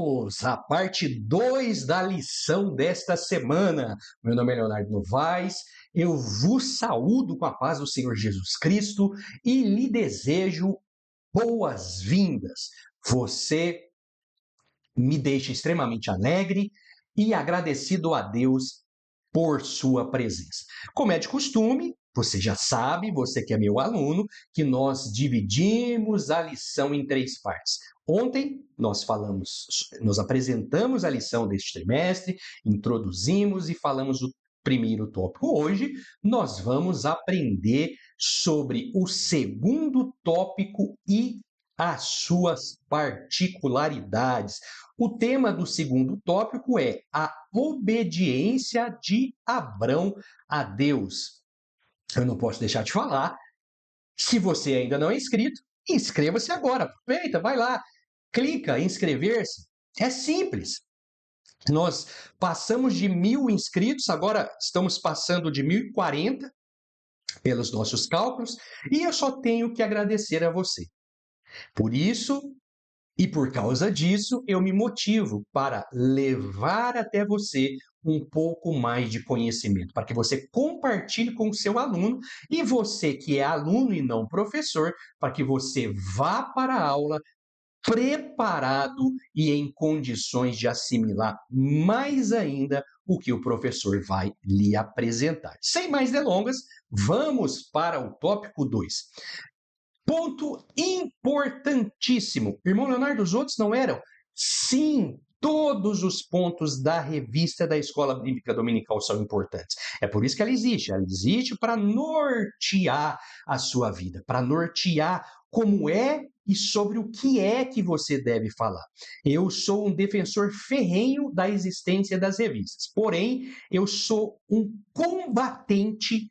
Vamos à parte 2 da lição desta semana. Meu nome é Leonardo Novaes, eu vos saúdo com a paz do Senhor Jesus Cristo e lhe desejo boas-vindas. Você me deixa extremamente alegre e agradecido a Deus por sua presença. Como é de costume, você já sabe, você que é meu aluno, que nós dividimos a lição em 3 partes. Ontem nós apresentamos a lição deste trimestre, introduzimos e falamos o primeiro tópico. Hoje nós vamos aprender sobre o segundo tópico e as suas particularidades. O tema do segundo tópico é a obediência de Abrão a Deus. Eu não posso deixar de falar, se você ainda não é inscrito, inscreva-se agora, aproveita, vai lá, clica em inscrever-se. É simples. Nós passamos de 1.000 inscritos, agora estamos passando de 1.040 pelos nossos cálculos, e eu só tenho que agradecer a você. Por isso, e por causa disso, eu me motivo para levar até você um pouco mais de conhecimento, para que você compartilhe com o seu aluno e você que é aluno e não professor, para que você vá para a aula preparado e em condições de assimilar mais ainda o que o professor vai lhe apresentar. Sem mais delongas, vamos para o tópico 2. Ponto importantíssimo. Irmão Leonardo, os outros não eram? Sim, todos os pontos da revista da Escola Bíblica Dominical são importantes. É por isso que ela existe. Ela existe para nortear a sua vida, para nortear como é e sobre o que é que você deve falar. Eu sou um defensor ferrenho da existência das revistas, porém, eu sou um combatente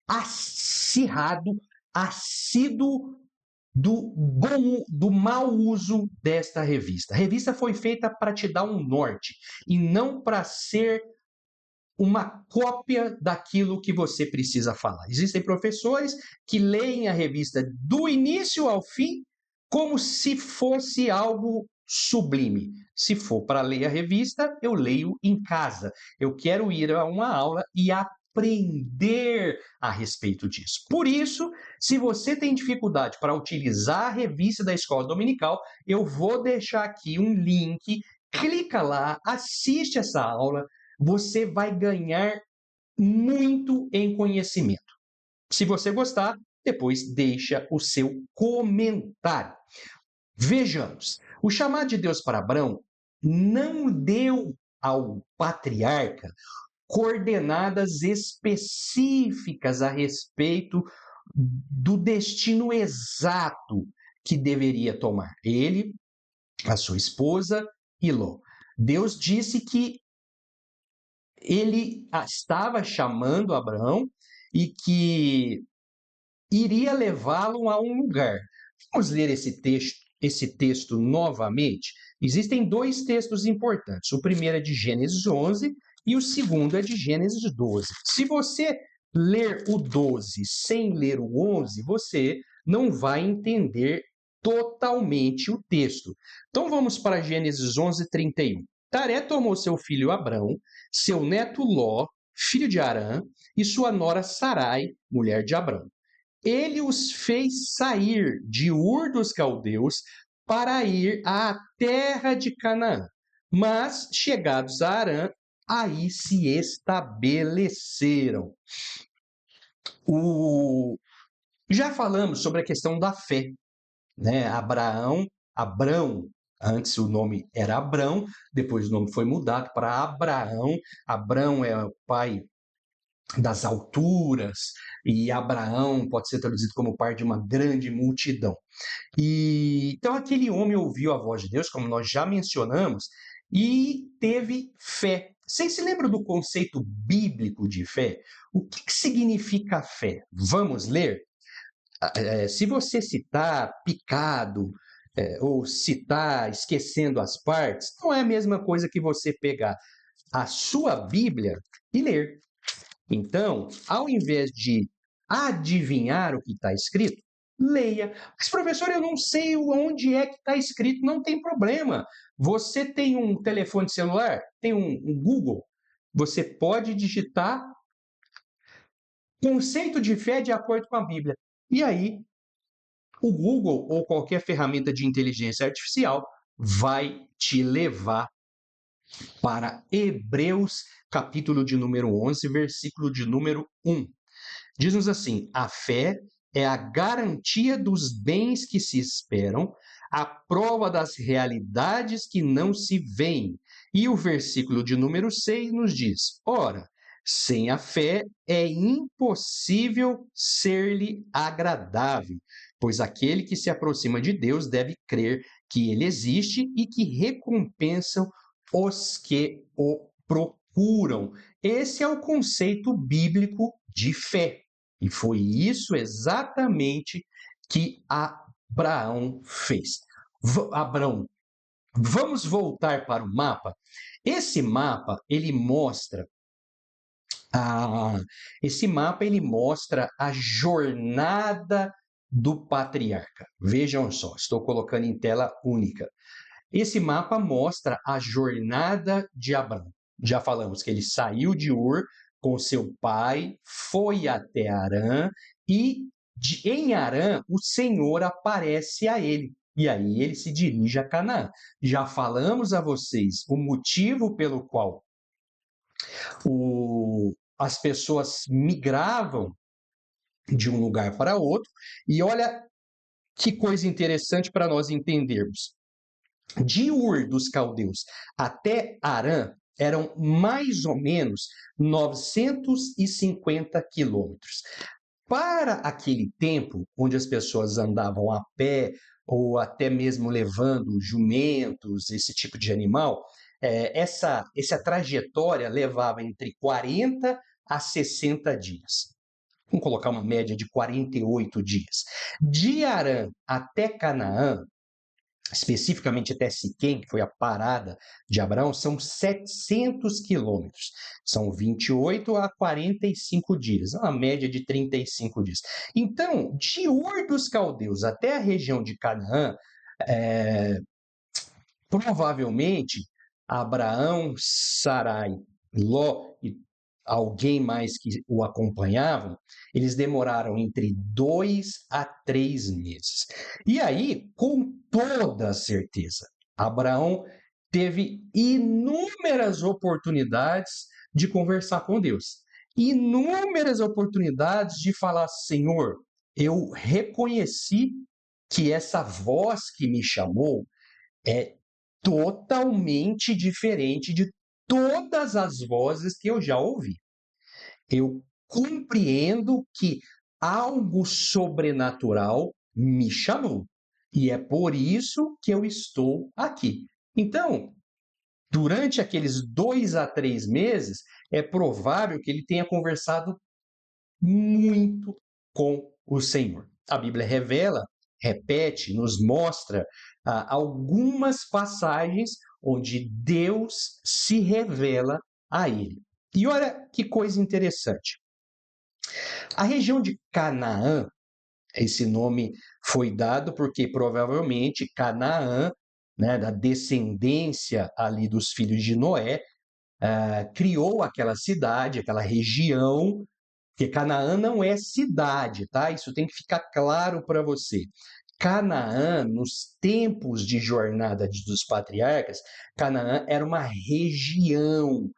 acirrado, assíduo do mau uso desta revista. A revista foi feita para te dar um norte e não para ser uma cópia daquilo que você precisa falar. Existem professores que leem a revista do início ao fim como se fosse algo sublime. Se for para ler a revista, eu leio em casa. Eu quero ir a uma aula e aprender a respeito disso. Por isso, se você tem dificuldade para utilizar a revista da Escola Dominical, eu vou deixar aqui um link, clica lá, assiste essa aula, você vai ganhar muito em conhecimento. Se você gostar, depois deixa o seu comentário. Vejamos, o chamado de Deus para Abrão não deu ao patriarca coordenadas específicas a respeito do destino exato que deveria tomar. Ele, a sua esposa e Ló. Deus disse que ele estava chamando Abraão e que iria levá-lo a um lugar. Vamos ler esse texto novamente? Existem 2 textos importantes. O primeiro é de Gênesis 11 e o segundo é de Gênesis 12. Se você ler o 12 sem ler o 11, você não vai entender totalmente o texto. Então vamos para Gênesis 11, 31. Taré tomou seu filho Abrão, seu neto Ló, filho de Harã, e sua nora Sarai, mulher de Abrão. Ele os fez sair de Ur dos Caldeus para ir à terra de Canaã. Mas, chegados a Harã, aí se estabeleceram. Já falamos sobre a questão da fé, né? Abrão, antes o nome era Abrão, depois o nome foi mudado para Abraão. Abrão é o pai das alturas, e Abraão pode ser traduzido como pai de uma grande multidão. Então aquele homem ouviu a voz de Deus, como nós já mencionamos, e teve fé. Vocês se lembram do conceito bíblico de fé? O que significa fé? Vamos ler? Se você citar picado, ou citar esquecendo as partes, não é a mesma coisa que você pegar a sua Bíblia e ler. Então, ao invés de adivinhar o que está escrito, leia. Mas, professor, eu não sei onde é que está escrito. Não tem problema. Você tem um telefone celular? Tem um Google? Você pode digitar conceito de fé de acordo com a Bíblia. E aí, o Google ou qualquer ferramenta de inteligência artificial vai te levar para Hebreus, capítulo de número 11, versículo de número 1. Diz-nos assim: a fé é a garantia dos bens que se esperam, a prova das realidades que não se veem. E o versículo de número 6 nos diz: ora, sem a fé é impossível ser-lhe agradável, pois aquele que se aproxima de Deus deve crer que ele existe e que recompensa os que o procuram. Esse é o conceito bíblico de fé. E foi isso exatamente que Abraão fez. Abraão, vamos voltar para o mapa. Esse mapa ele mostra a jornada do patriarca. Vejam só, estou colocando em tela única. Esse mapa mostra a jornada de Abraão. Já falamos que ele saiu de Ur com seu pai, foi até Harã e em Harã o Senhor aparece a ele. E aí ele se dirige a Canaã. Já falamos a vocês o motivo pelo qual as pessoas migravam de um lugar para outro. E olha que coisa interessante para nós entendermos. De Ur dos Caldeus até Harã eram mais ou menos 950 quilômetros. Para aquele tempo, onde as pessoas andavam a pé ou até mesmo levando jumentos, esse tipo de animal, essa trajetória levava entre 40 a 60 dias. Vamos colocar uma média de 48 dias. De Harã até Canaã, especificamente até Siquém, que foi a parada de Abraão, são 700 quilômetros. São 28 a 45 dias, uma média de 35 dias. Então, de Ur dos Caldeus até a região de Canaã, provavelmente Abraão, Sarai, Ló e alguém mais que o acompanhavam, eles demoraram entre 2 a 3 meses. E aí, com toda certeza, Abraão teve inúmeras oportunidades de conversar com Deus. Inúmeras oportunidades de falar: Senhor, eu reconheci que essa voz que me chamou é totalmente diferente de todas as vozes que eu já ouvi. Eu compreendo que algo sobrenatural me chamou. E é por isso que eu estou aqui. Então, durante aqueles 2 a 3 meses, é provável que ele tenha conversado muito com o Senhor. A Bíblia revela, repete, nos mostra algumas passagens onde Deus se revela a ele. E olha que coisa interessante. A região de Canaã, esse nome foi dado porque provavelmente Canaã, né, da descendência ali dos filhos de Noé, criou aquela cidade, aquela região, porque Canaã não é cidade, tá? Isso tem que ficar claro para você. Canaã, nos tempos de jornada dos patriarcas, Canaã era uma região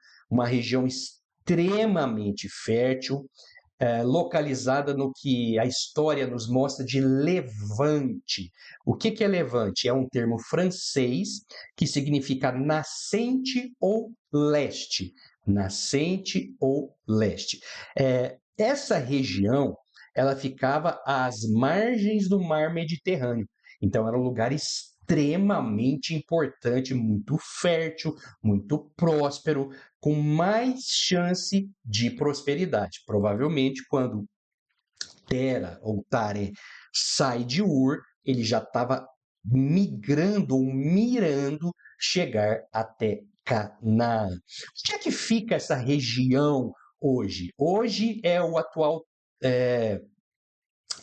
extremamente fértil, localizada no que a história nos mostra de Levante. O que é Levante? É um termo francês que significa nascente ou leste. Nascente ou leste. Essa região, ela ficava às margens do mar Mediterrâneo. Então, era um lugar extremamente importante, muito fértil, muito próspero, com mais chance de prosperidade. Provavelmente, quando Tera ou Tare sai de Ur, ele já estava migrando ou mirando chegar até Canaã. Onde é que fica essa região hoje? Hoje é o atual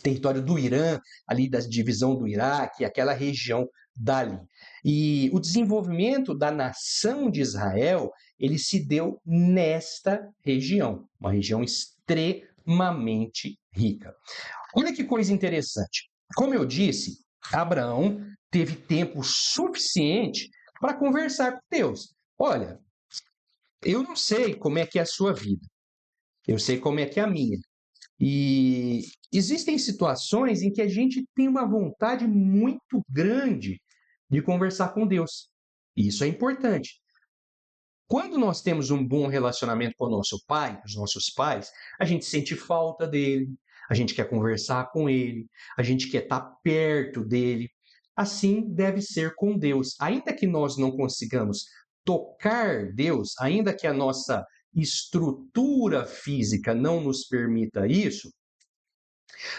território do Irã, ali da divisão do Iraque, aquela região dali. E o desenvolvimento da nação de Israel, ele se deu nesta região, uma região extremamente rica. Olha que coisa interessante. Como eu disse, Abraão teve tempo suficiente para conversar com Deus. Olha, eu não sei como é que é a sua vida, eu sei como é que é a minha. E existem situações em que a gente tem uma vontade muito grande de conversar com Deus. E isso é importante. Quando nós temos um bom relacionamento com o nosso pai, os nossos pais, a gente sente falta dele, a gente quer conversar com ele, a gente quer estar perto dele. Assim deve ser com Deus. Ainda que nós não consigamos tocar Deus, ainda que a nossa estrutura física não nos permita isso,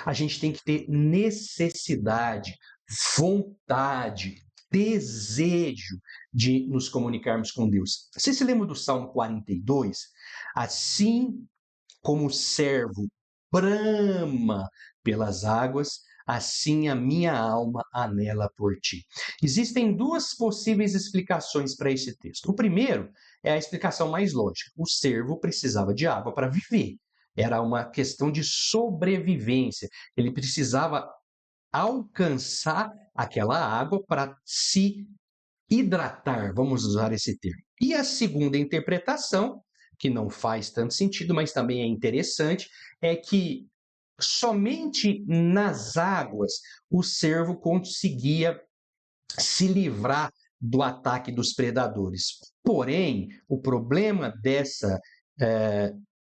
a gente tem que ter necessidade, vontade, desejo de nos comunicarmos com Deus. Você se lembra do Salmo 42? Assim como o servo brama pelas águas, assim a minha alma anela por ti. Existem duas possíveis explicações para esse texto. O primeiro é a explicação mais lógica. O servo precisava de água para viver. Era uma questão de sobrevivência. Ele precisava alcançar aquela água para se hidratar, vamos usar esse termo. E a segunda interpretação, que não faz tanto sentido, mas também é interessante, é que somente nas águas o cervo conseguia se livrar do ataque dos predadores. Porém, o problema dessa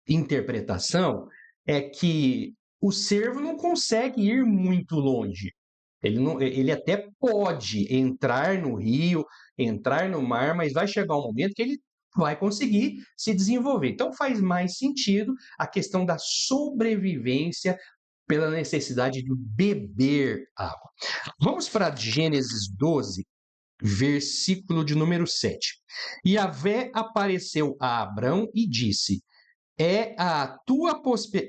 interpretação é que o cervo não consegue ir muito longe. Ele até pode entrar no rio, entrar no mar, mas vai chegar um momento que ele vai conseguir se desenvolver. Então faz mais sentido a questão da sobrevivência pela necessidade de beber água. Vamos para Gênesis 12, versículo de número 7. Yahvé apareceu a Abrão e disse: é à tua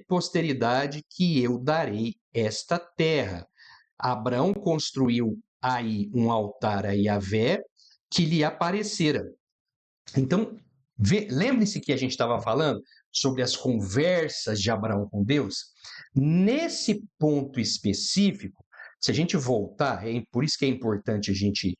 posteridade que eu darei esta terra. Abrão construiu aí um altar a Yahvé que lhe aparecera. Então, lembre-se que a gente estava falando sobre as conversas de Abraão com Deus. Nesse ponto específico, se a gente voltar, por isso que é importante a gente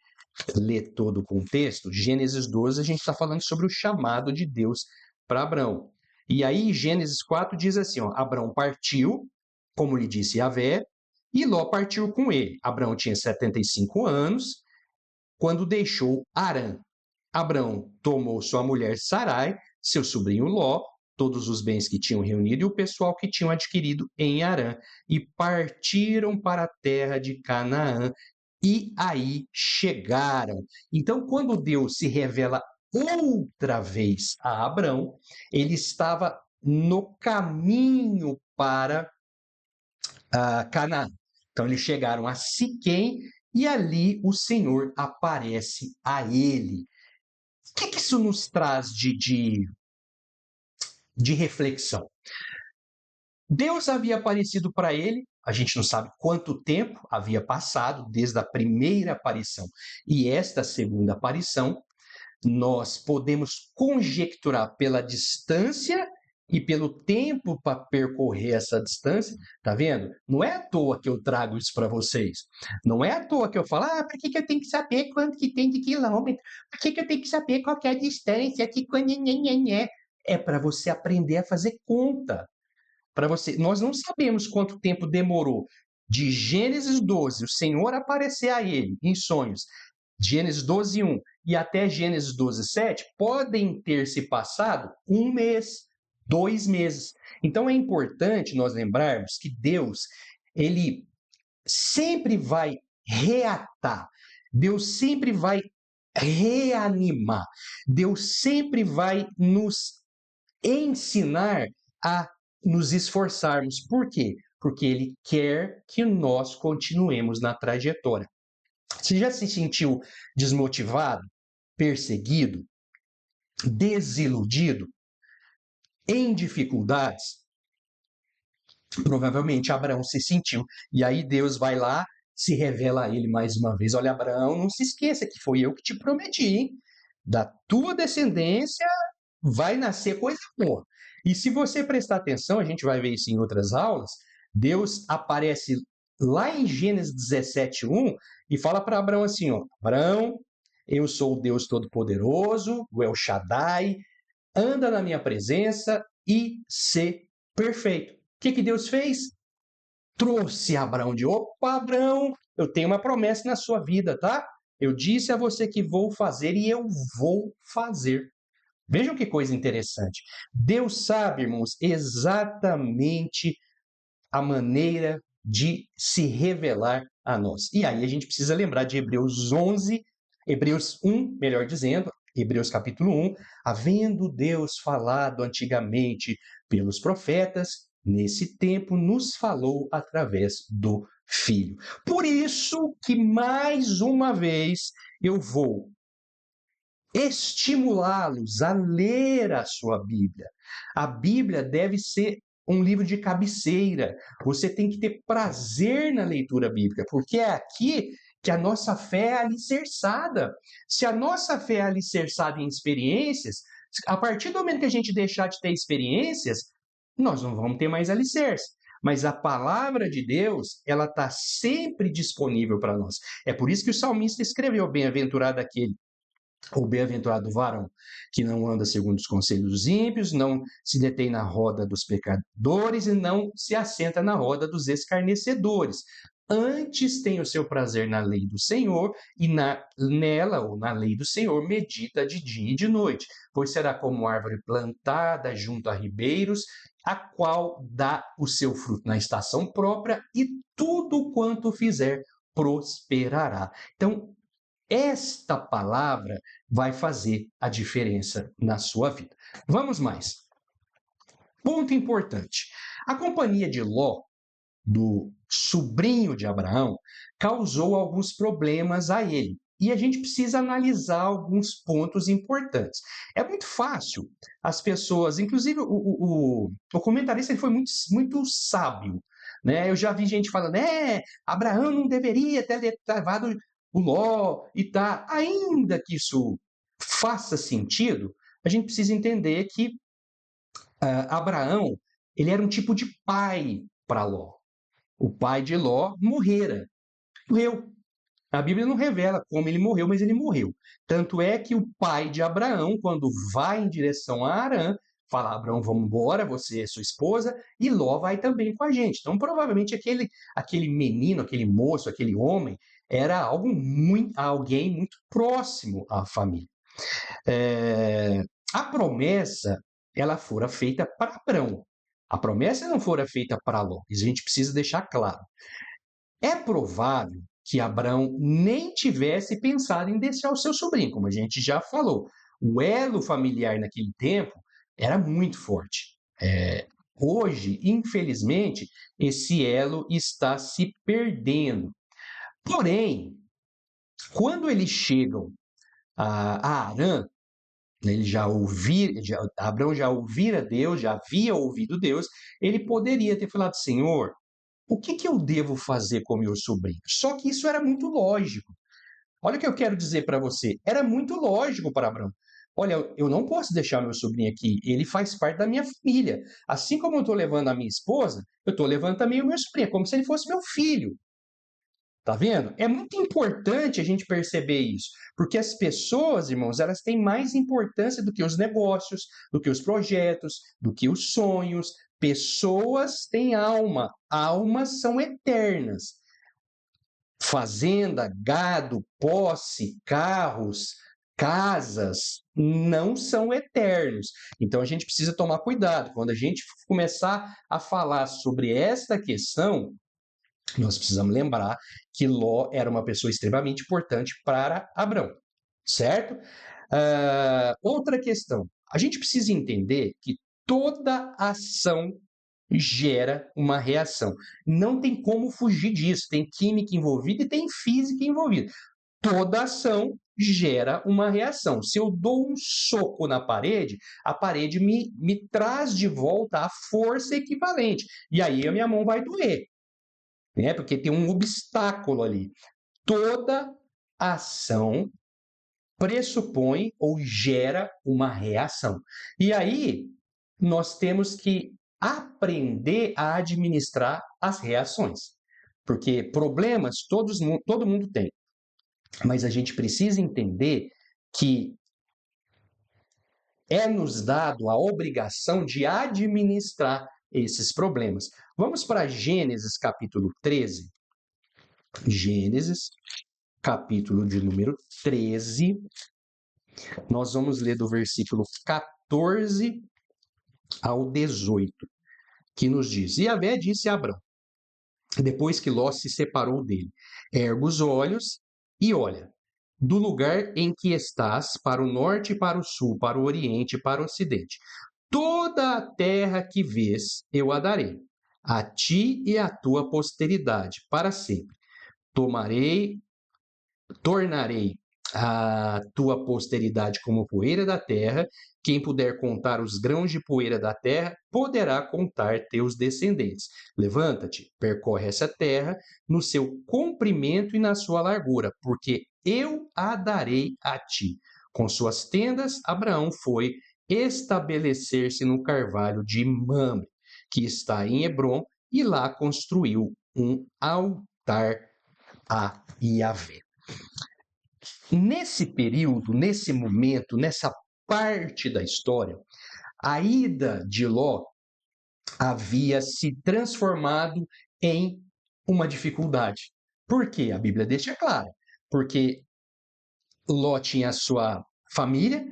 ler todo o contexto, Gênesis 12, a gente está falando sobre o chamado de Deus para Abraão. E aí, Gênesis 4 diz assim: ó, Abraão partiu, como lhe disse Yahvé, e Ló partiu com ele. Abraão tinha 75 anos quando deixou Harã. Abraão tomou sua mulher Sarai, seu sobrinho Ló, todos os bens que tinham reunido e o pessoal que tinham adquirido em Harã, e partiram para a terra de Canaã, e aí chegaram. Então, quando Deus se revela outra vez a Abrão, ele estava no caminho para Canaã. Então, eles chegaram a Siquém e ali o Senhor aparece a ele. O que isso nos traz de reflexão? Deus havia aparecido para ele, a gente não sabe quanto tempo havia passado desde a primeira aparição e esta segunda aparição. Nós podemos conjecturar pela distância e pelo tempo para percorrer essa distância, tá vendo? Não é à toa que eu trago isso para vocês. Não é à toa que eu falo, por que eu tenho que saber quanto que tem de quilômetro? Por que eu tenho que saber qual que é a distância aqui? É para você aprender a fazer conta. Para você, nós não sabemos quanto tempo demorou de Gênesis 12, o Senhor aparecer a ele em sonhos, Gênesis 12, 1 e até Gênesis 12, 7, podem ter se passado 1 mês, 2 meses. Então é importante nós lembrarmos que Deus, ele sempre vai reatar, Deus sempre vai reanimar, Deus sempre vai nos ensinar a nos esforçarmos. Por quê? Porque ele quer que nós continuemos na trajetória. Você já se sentiu desmotivado, perseguido, desiludido, em dificuldades? Provavelmente Abraão se sentiu. E aí Deus vai lá, se revela a ele mais uma vez. Olha, Abraão, não se esqueça que foi eu que te prometi, hein? Da tua descendência vai nascer coisa boa. E se você prestar atenção, a gente vai ver isso em outras aulas, Deus aparece lá em Gênesis 17:1 e fala para Abraão assim, ó, Abraão, eu sou o Deus Todo-Poderoso, o El Shaddai, anda na minha presença e ser perfeito. O que Deus fez? Trouxe Abraão de, opa, Abraão, eu tenho uma promessa na sua vida, tá? Eu disse a você que vou fazer e eu vou fazer. Vejam que coisa interessante. Deus sabe, irmãos, exatamente a maneira de se revelar a nós. E aí a gente precisa lembrar de Hebreus 1, melhor dizendo, Hebreus capítulo 1, havendo Deus falado antigamente pelos profetas, nesse tempo nos falou através do Filho. Por isso que mais uma vez eu vou estimulá-los a ler a sua Bíblia. A Bíblia deve ser um livro de cabeceira. Você tem que ter prazer na leitura bíblica, porque é aqui que a nossa fé é alicerçada. Se a nossa fé é alicerçada em experiências, a partir do momento que a gente deixar de ter experiências, nós não vamos ter mais alicerce. Mas a palavra de Deus, ela está sempre disponível para nós. É por isso que o salmista escreveu: bem-aventurado aquele ou bem-aventurado o varão, que não anda segundo os conselhos dos ímpios, não se detém na roda dos pecadores e não se assenta na roda dos escarnecedores. Antes tem o seu prazer na lei do Senhor e nela, ou na lei do Senhor, medita de dia e de noite, pois será como árvore plantada junto a ribeiros, a qual dá o seu fruto na estação própria e tudo quanto fizer prosperará. Então, esta palavra vai fazer a diferença na sua vida. Vamos mais. Ponto importante. A companhia de Ló, do sobrinho de Abraão, causou alguns problemas a ele. E a gente precisa analisar alguns pontos importantes. É muito fácil as pessoas, inclusive o comentarista ele foi muito sábio. Né? Eu já vi gente falando, Abraão não deveria ter levado o Ló e tá. Ainda que isso faça sentido, a gente precisa entender que Abraão ele era um tipo de pai para Ló. O pai de Ló morreu. A Bíblia não revela como ele morreu, mas ele morreu. Tanto é que o pai de Abraão, quando vai em direção a Harã, fala: Abraão, vamos embora, você e sua esposa, e Ló vai também com a gente. Então, provavelmente, aquele menino, aquele moço, aquele homem, era alguém muito próximo à família. A promessa, ela fora feita para Abraão. A promessa não fora feita para Ló. Isso a gente precisa deixar claro. É provável que Abraão nem tivesse pensado em deixar o seu sobrinho, como a gente já falou. O elo familiar naquele tempo era muito forte. Hoje, infelizmente, esse elo está se perdendo. Porém, quando eles chegam a Harã, Abraão já ouvira Deus, já havia ouvido Deus, ele poderia ter falado: Senhor, o que eu devo fazer com meu sobrinho? Só que isso era muito lógico. Olha o que eu quero dizer para você. Era muito lógico para Abraão. Olha, eu não posso deixar meu sobrinho aqui. Ele faz parte da minha família. Assim como eu estou levando a minha esposa, eu estou levando também o meu sobrinho. É como se ele fosse meu filho. Tá vendo? É muito importante a gente perceber isso, porque as pessoas, irmãos, elas têm mais importância do que os negócios, do que os projetos, do que os sonhos. Pessoas têm alma, almas são eternas. Fazenda, gado, posse, carros, casas não são eternos. Então a gente precisa tomar cuidado. Quando a gente começar a falar sobre esta questão, nós precisamos lembrar que Ló era uma pessoa extremamente importante para Abrão, certo? Outra questão. A gente precisa entender que toda ação gera uma reação. Não tem como fugir disso. Tem química envolvida e tem física envolvida. Toda ação gera uma reação. Se eu dou um soco na parede, a parede me traz de volta a força equivalente. E aí a minha mão vai doer, né? Porque tem um obstáculo ali. Toda ação pressupõe ou gera uma reação. E aí nós temos que aprender a administrar as reações. Porque problemas todo mundo tem. Mas a gente precisa entender que é nos dado a obrigação de administrar esses problemas. Vamos para Gênesis capítulo 13. Gênesis, capítulo de número 13. Nós vamos ler do versículo 14 ao 18, que nos diz: E Yahvé disse a Abrão, depois que Ló se separou dele: Erga os olhos e olha, do lugar em que estás, para o norte e para o sul, para o oriente e para o ocidente. Toda a terra que vês, eu a darei, a ti e à tua posteridade, para sempre. Tornarei a tua posteridade como poeira da terra. Quem puder contar os grãos de poeira da terra, poderá contar teus descendentes. Levanta-te, percorre essa terra no seu comprimento e na sua largura, porque eu a darei a ti. Com suas tendas, Abraão foi estabelecer-se no carvalho de Mamre, que está em Hebrom, e lá construiu um altar a Yahvé. Nesse período, nesse momento, nessa parte da história, a ida de Ló havia se transformado em uma dificuldade. Por quê? A Bíblia deixa claro. Porque Ló tinha a sua família,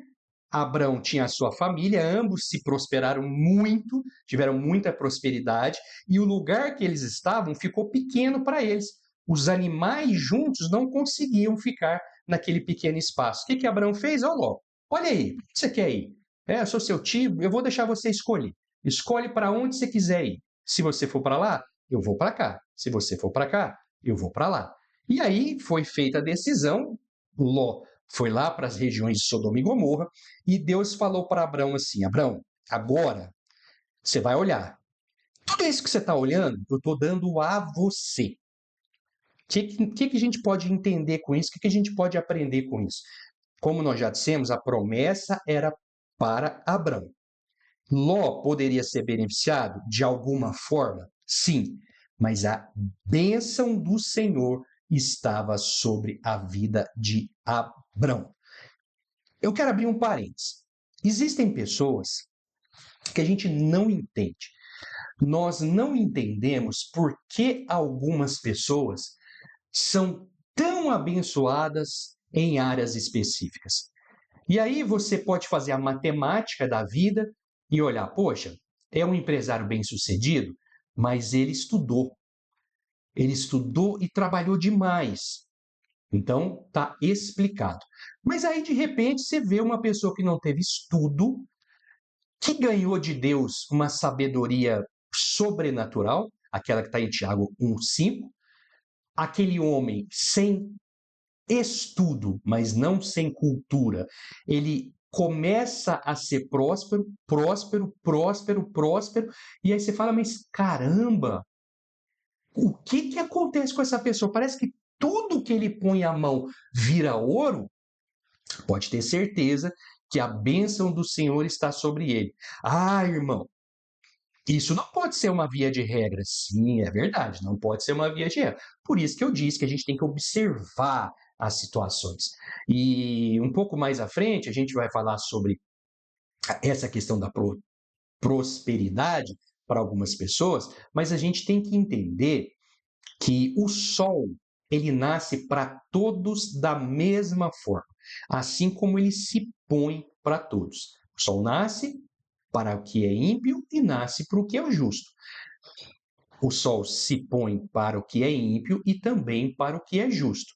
Abrão tinha a sua família, ambos se prosperaram muito, tiveram muita prosperidade, e o lugar que eles estavam ficou pequeno para eles. Os animais juntos não conseguiam ficar naquele pequeno espaço. O que Abraão fez? Ó, Ló, olha aí, o que você quer ir? Eu sou seu tio, eu vou deixar você escolher. Escolhe para onde você quiser ir. Se você for para lá, eu vou para cá. Se você for para cá, eu vou para lá. E aí foi feita a decisão, Ló foi lá para as regiões de Sodoma e Gomorra, e Deus falou para Abrão assim: Abrão, agora você vai olhar. Tudo isso que você está olhando, eu estou dando a você. O que a gente pode entender com isso? O que a gente pode aprender com isso? Como nós já dissemos, a promessa era para Abrão. Ló poderia ser beneficiado de alguma forma? Sim, mas a bênção do Senhor estava sobre a vida de Abrão. Eu quero abrir um parênteses. Existem pessoas que a gente não entende. Nós não entendemos por que algumas pessoas são tão abençoadas em áreas específicas. E aí você pode fazer a matemática da vida e olhar, poxa, é um empresário bem-sucedido, mas ele estudou. Ele estudou e trabalhou demais. Então, está explicado. Mas aí, de repente, você vê uma pessoa que não teve estudo, que ganhou de Deus uma sabedoria sobrenatural, aquela que está em Tiago 1,5, aquele homem sem estudo, mas não sem cultura, ele começa a ser próspero, e aí você fala, mas caramba, o que acontece com essa pessoa? Parece que tudo que ele põe a mão vira ouro. Pode ter certeza que a bênção do Senhor está sobre ele. Ah, irmão, isso não pode ser uma via de regra. Sim, é verdade, não pode ser uma via de regra. Por isso que eu disse que a gente tem que observar as situações. E um pouco mais à frente, a gente vai falar sobre essa questão da prosperidade para algumas pessoas, mas a gente tem que entender que o sol, ele nasce para todos da mesma forma, assim como ele se põe para todos. O sol nasce para o que é ímpio e nasce para o que é o justo. O sol se põe para o que é ímpio e também para o que é justo.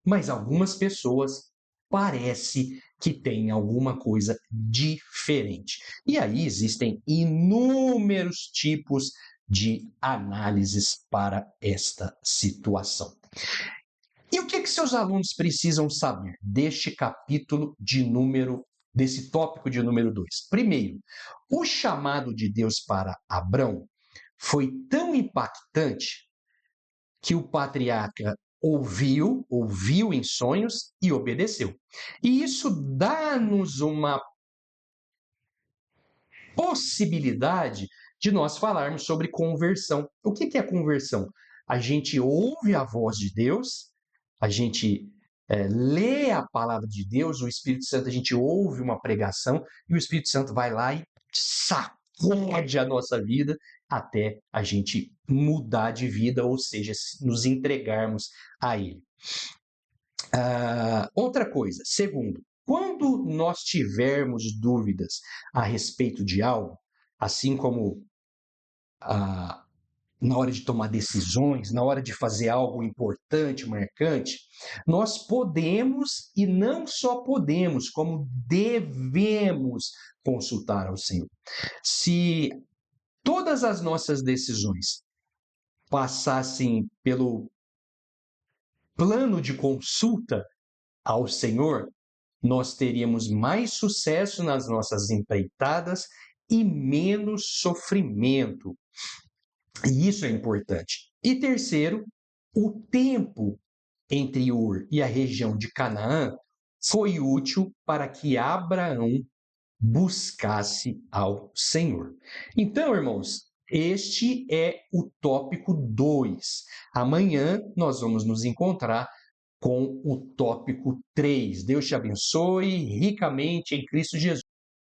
Mas algumas pessoas parece que têm alguma coisa diferente. E aí existem inúmeros tipos de análises para esta situação. E o que que seus alunos precisam saber deste desse tópico de número 2? Primeiro, o chamado de Deus para Abrão foi tão impactante que o patriarca ouviu em sonhos e obedeceu. E isso dá-nos uma possibilidade de nós falarmos sobre conversão. O que é conversão? A gente ouve a voz de Deus, a gente lê a palavra de Deus, o Espírito Santo, a gente ouve uma pregação e o Espírito Santo vai lá e sacode a nossa vida até a gente mudar de vida, ou seja, nos entregarmos a Ele. Outra coisa, segundo, quando nós tivermos dúvidas a respeito de algo, assim como na hora de tomar decisões, na hora de fazer algo importante, marcante, nós podemos, e não só podemos, como devemos consultar ao Senhor. Se todas as nossas decisões passassem pelo plano de consulta ao Senhor, nós teríamos mais sucesso nas nossas empreitadas e menos sofrimento. E isso é importante. E terceiro, o tempo entre Ur e a região de Canaã foi útil para que Abraão buscasse ao Senhor. Então, irmãos, este é o tópico 2. Amanhã nós vamos nos encontrar com o tópico 3. Deus te abençoe ricamente em Cristo Jesus.